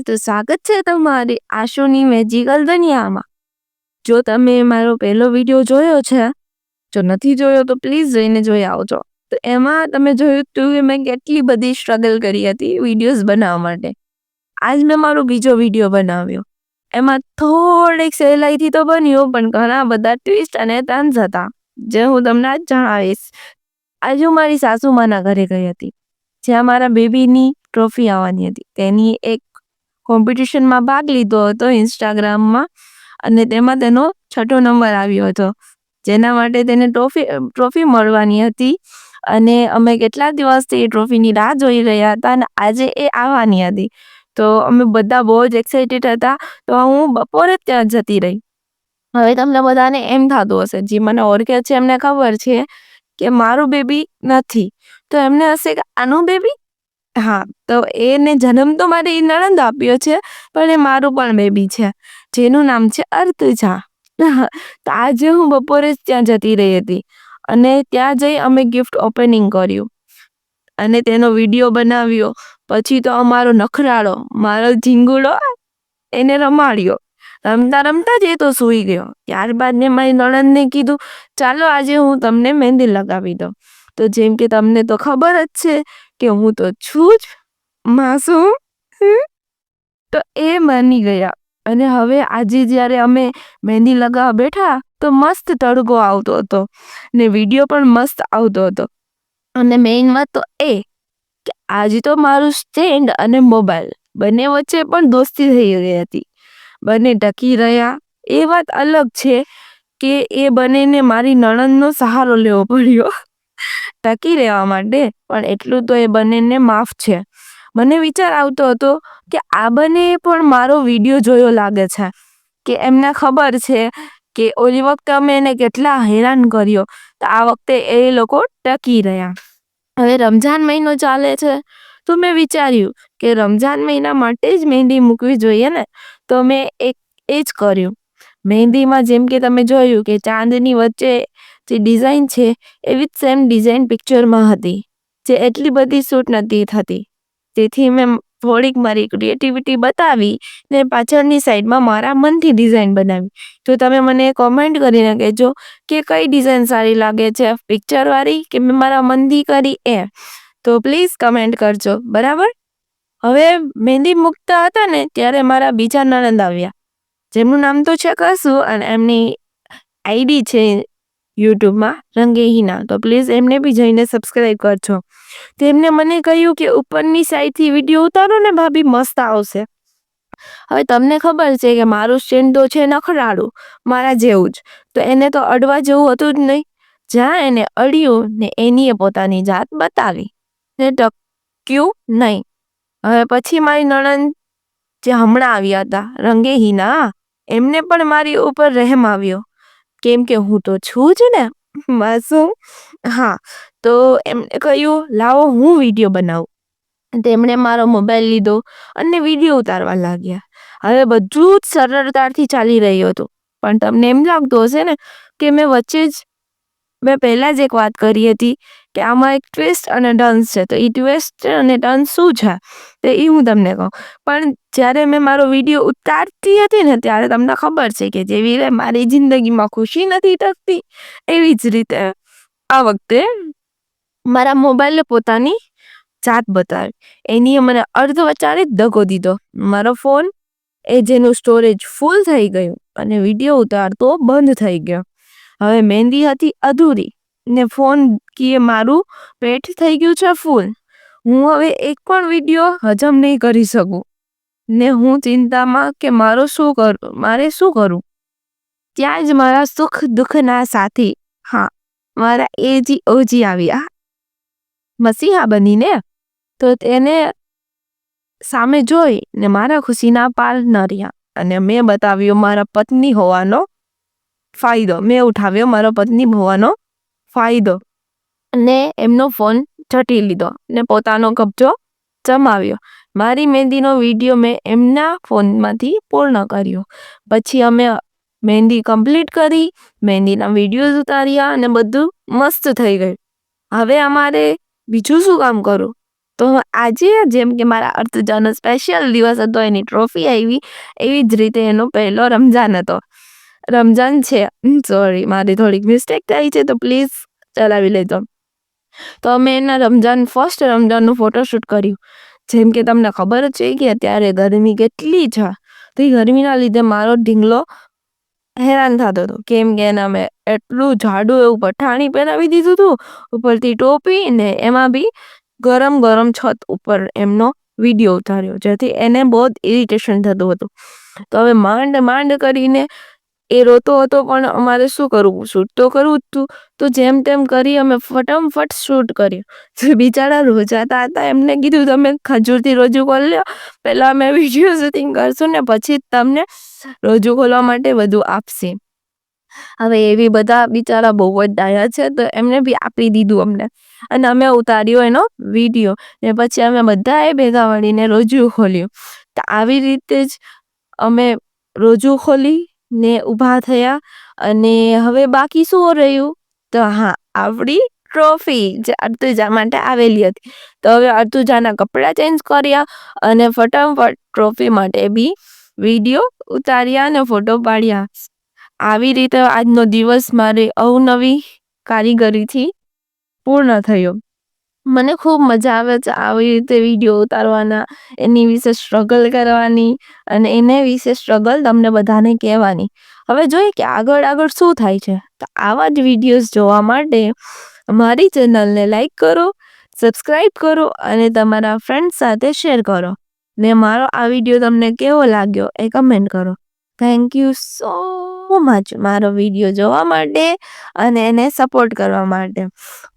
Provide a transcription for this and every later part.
તો સ્વાગત છે તમારી આશુની મેજિકલ દુનિયામાં। જો તમે મારો પહેલો વિડીયો જોયો છે, જો નથી જોયો તો પ્લીઝ જઈને જોઈ આવજો। તો એમાં તમે જોયું હતું કે મેં કેટલી બધી સ્ટ્રગલ કરી હતી વિડીયોઝ બનાવવા માટે। આજ મેં મારો બીજો વિડીયો બનાવ્યો। એમાં થોડીક સહેલાઈથી તો બન્યો, પણ ઘણા બધા ટ્વિસ્ટ અને ટર્ન્સ હતા, જે હું તમને આજ જણાવીશ। આજે હું મારી સાસુમાના ઘરે ગઈ હતી, જ્યાં મારા બેબીની ટ્રોફી આવવાની હતી। તેની એક કોમ્પિટિશનમાં ભાગ લીધો હતો ઇન્સ્ટાગ્રામમાં, અને તેમાં તેનો 6ઠો નંબર આવ્યો હતો, જેના માટે તેને ટ્રોફી મળવાની હતી। અને અમે કેટલા દિવસથી એ ટ્રોફીની રાહ જોઈ રહ્યા હતા, અને આજે એ આવવાની હતી। તો અમે બધા બહુ જ એક્સાઇટેડ હતા, તો હું બપોરે જ ત્યાં જતી રહી। હવે તમને બધાને એમ થતું હશે, જે મને ઓળખે છે એમને ખબર છે કે મારું બેબી નથી, તો એમને હશે કે આનું બેબી। હા, તો એને જન્મ તો મારી નણંદ આપ્યો છે, પણ એ મારું પણ બેબી છે, જેનું નામ છે અર્તુજા। તો આજે હું બપોરે જ ત્યાં જતી રહી હતી, અને ત્યાં જઈ અમે ગિફ્ટ ઓપનિંગ કર્યું અને તેનો વિડીયો બનાવ્યો। પછી તો અમારો નખરાળો, મારો ઝીંગુડો એને રમાડ્યો। રમતા રમતા જ એ તો સૂઈ ગયો। ત્યારબાદ મેં મારી નણંદને કીધું, ચાલો આજે હું તમને મહેંદી લગાવી દઉં। તો જેમ કે તમને તો ખબર જ છે કે હું તો છું જ માસૂમ। તો એ માની ગયા, અને હવે આજે જ્યારે અમે મહેંદી લગાવવા બેઠા તો મસ્ત તડકો આવતો હતો, ને વિડીયો પણ મસ્ત આવતો હતો। અને મેઇન વાત તો એ કે આજે તો મારું સ્ટેન્ડ અને મોબાઈલ બંને વચ્ચે પણ દોસ્તી થઈ ગઈ હતી। બંને ટકી રહ્યા। એ વાત અલગ છે કે એ બંનેને મારી નણંદનો સહારો લેવો પડ્યો ટકી રહેવા માટે, પણ એટલું તો એ બંનેને માફ છે। મને વિચાર આવતો હતો કે આ બંને પણ મારો વિડીયો જોયો લાગે છે, કે એમને ખબર છે કે ઓલી વખતે અમે એને કેટલા હેરાન કર્યો, તો આ વખતે એ લોકો ટકી રહ્યા। હવે રમઝાન મહિનો ચાલે છે, તો મેં વિચાર્યું કે રમઝાન મહિના માટે જ મહેંદી મૂકવી જોઈએ ને, તો મેં એ જ કર્યું। મહેંદીમાં જેમ કે તમે જોયું કે ચાંદની વચ્ચે જે ડિઝાઇન છે, એવી જ સેમ ડિઝાઇન પિક્ચરમાં હતી, જે એટલી બધી શૂટ નથી થતી। તેથી મેં થોડીક મારી ક્રિએટિવિટી બતાવી ને પાછળની સાઈડમાં મારા મનથી ડિઝાઇન બનાવી। તો તમે મને કોમેન્ટ કરીને કહેજો કે કઈ ડિઝાઇન સારી લાગે છે, પિક્ચરવાળી કે મેં મારા મનથી કરી એ। તો પ્લીઝ કમેન્ટ કરજો, બરાબર। હવે મહેંદી મૂકતા હતા ને, ત્યારે મારા બીજા નણંદ આવ્યા, જેમનું નામ તો છે કસુ, અને એમની આઈડી છે યુટ્યુબમાં રંગેહીના। તો પ્લીઝ એમને બી જઈને સબસ્ક્રાઈબ કરજો। તેમને મને કહ્યું કે ઉપરની સાઈડથી વિડીયો ઉતારો ને ભાભી, મસ્ત આવશે। હવે તમને ખબર છે કે મારું સ્ટેન્ડ તો છે નખરાળું, મારા જેવું જ, તો એને તો અડવા જેવું હતું જ નહીં। જ્યાં એને અડ્યું ને એનીએ પોતાની જાત બતાવી ને ટક્યું નહીં। હવે પછી મારી નણંદ જે હમણાં આવ્યા હતા રંગેહીના, એમને પણ મારી ઉપર રહેમ આવ્યો, કેમ કે હું તો છું જ ને માસૂમ। હા, તો એમને કહ્યું લાવો હું વિડીયો બનાવું। તેમણે મારો મોબાઈલ લીધો અને વિડીયો ઉતારવા લાગ્યા। હવે બધું જ સરળતાથી ચાલી રહ્યું હતું, પણ તમને એમ લાગતું હશે ને કે મેં પહેલાં જ એક વાત કરી હતી કે આમાં એક ટ્વિસ્ટ અને ટર્ન્સ છે। તો એ ટ્વિસ્ટ અને ટર્ન્સ શું છે તો એ હું તમને કહું। પણ જ્યારે મેં મારો વિડીયો ઉતારતી હતી ને, ત્યારે તમને ખબર છે કે જેવી રીતે મારી જિંદગીમાં ખુશી નથી ટકતી, એવી જ રીતે આ વખતે મારા મોબાઈલે પોતાની જાત બતાવી। એનીએ મને અર્ધ વચારે જ દગો દીધો। મારો ફોન જેનું સ્ટોરેજ ફૂલ થઈ ગયું અને વિડીયો ઉતારતો બંધ થઈ ગયો। હવે મહેંદી હતી અધૂરી ને ફોન કીએ મારું પેટ થઈ ગયું છે ફૂલ। હું હવે એક પણ વિડીયો હજમ નહીં કરી શકું, ને હું ચિંતામાં કે મારે શું કરું। ત્યાં જ મારા સુખ દુઃખના સાથી, હા, મારા ઓજી આવ્યા મસીહા બનીને। તો તેને સામે જોઈ ને મારા ખુશીના પાર ન રહ્યા, અને મેં બતાવ્યો મારા પત્ની હોવાનો ફાયદો। મેં ઉઠાવ્યો મારો પત્ની હોવાનો ફાયદો, ને એમનો ફોન ઝડપી લીધો ને પોતાનો કબજો જમાવ્યો। મારી મહેંદીનો વિડીયો મેં એમના ફોનમાંથી પૂર્ણ કર્યો। પછી અમે મહેંદી કમ્પ્લીટ કરી, મહેંદીના વિડીયોઝ ઉતાર્યા અને બધું મસ્ત થઈ ગયું। હવે અમારે બીજું શું કામ કરું, તો આજે જેમ કે મારા અર્તુજાનો સ્પેશિયલ દિવસ હતો, એની ટ્રોફી આવી, એવી જ રીતે એનો પહેલો રમઝાન હતો. રમઝાન છે, સોરી મારી થોડીક મિસ્ટેક થઈ છે, તો પ્લીઝ ચલાવી લેજો. તો અમે એના ફર્સ્ટ રમઝાનનું ફોટોશૂટ કર્યું. જેમ કે તમને ખબર જ છે કે અત્યારે ગરમી કેટલી છે, તો એ ગરમીના લીધે મારો ઢીંગલો હેરાન થતો હતો. કેમ કે એને અમે એટલું જાડું એવું પઠાણી પહેરાવી દીધું હતું, ઉપરથી ટોપી, ને એમાં બી ગરમ ગરમ છત ઉપર એમનો વિડીયો ઉતાર્યો, જેથી એને બહુ ઇરિટેશન થતું હતું. તો હવે માંડ કરીને એ રોતો હતો, પણ અમારે શું કરવું, શૂટ તો કરવું જ હતું. તો જેમ તેમ કરી અમે ફટાફટ શૂટ કર્યું. તો બિચારા રોજાતા હતા, એમને કીધું તમે ખજૂરથી રોજુ ખોલી લો, પહેલા અમે વિડીયો શૂટિંગ કરશું ને પછી તમને રોજુ ખોલવા માટે બધું આપશે. હવે એવી બધા બિચારા બહુ જ ડાયા છે, તો એમને બી આપી દીધું અમને, અને અમે ઉતાર્યો એનો વિડીયો, ને પછી અમે બધાએ ભેગા મળીને રોજુ ખોલ્યું. તો આવી રીતે જ અમે રોજુ ખોલી ને ઊભા થયા. અને હવે બાકી શું રહ્યું, તો હા, આપણી ટ્રોફી જે અર્તુજા માટે આવેલી હતી. તો હવે અર્તુજાના કપડાં ચેન્જ કર્યા અને ફટાફટ ટ્રોફી માટે બી વિડીયો ઉતાર્યા અને ફોટો પાડ્યા. આવી રીતે આજનો દિવસ મારી અવનવી કારીગરીથી પૂર્ણ થયો. મને ખૂબ મજા આવે છે આવી રીતે વિડીયો ઉતારવાના, એની વિશે સ્ટ્રગલ કરવાની, અને એને વિશે સ્ટ્રગલ તમને બધાને કહેવાની. હવે જોઈએ કે આગળ શું થાય છે. તો આવા જ વિડીયોઝ જોવા માટે મારી ચેનલને લાઈક કરો, સબસ્ક્રાઈબ કરો અને તમારા ફ્રેન્ડ્સ સાથે શેર કરો. ને મારો આ વિડીયો તમને કેવો લાગ્યો એ કમેન્ટ કરો. થેન્ક યુ સો મચ મારો વિડીયો જોવા માટે અને એને સપોર્ટ કરવા માટે.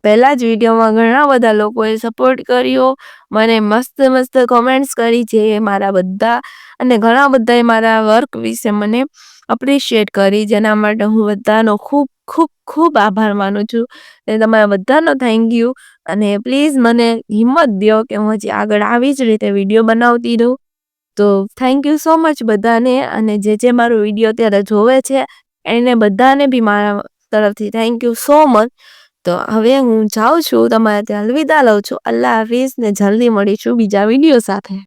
પહેલા જ વિડીયોમાં ઘણા બધા લોકોએ સપોર્ટ કર્યો, મને મસ્ત કોમેન્ટ્સ કરી, જે મારા બધા, અને ઘણા બધાએ મારા વર્ક વિશે મને અપ્રિશિએટ કરી, જેના માટે હું બધાનો ખૂબ ખૂબ ખૂબ આભાર માનું છું. અને તમારા બધાનો થેન્ક યુ. અને પ્લીઝ મને હિંમત દો કે હું હજી આગળ આવી જ રીતે વિડીયો બનાવતી રહું. તો થેન્ક યુ સો મચ બધાને, અને જે મારો વિડીયો અત્યારે જોવે છે એને બધાને બી મારા તરફથી થેન્ક યુ સો મચ. તો હવે હું જાઉં છું, તમારે ત્યાં અલવિદા લઉં છું. અલ્લાહ હાફિઝ, ને જલ્દી મળીશું બીજા વિડીયો સાથે.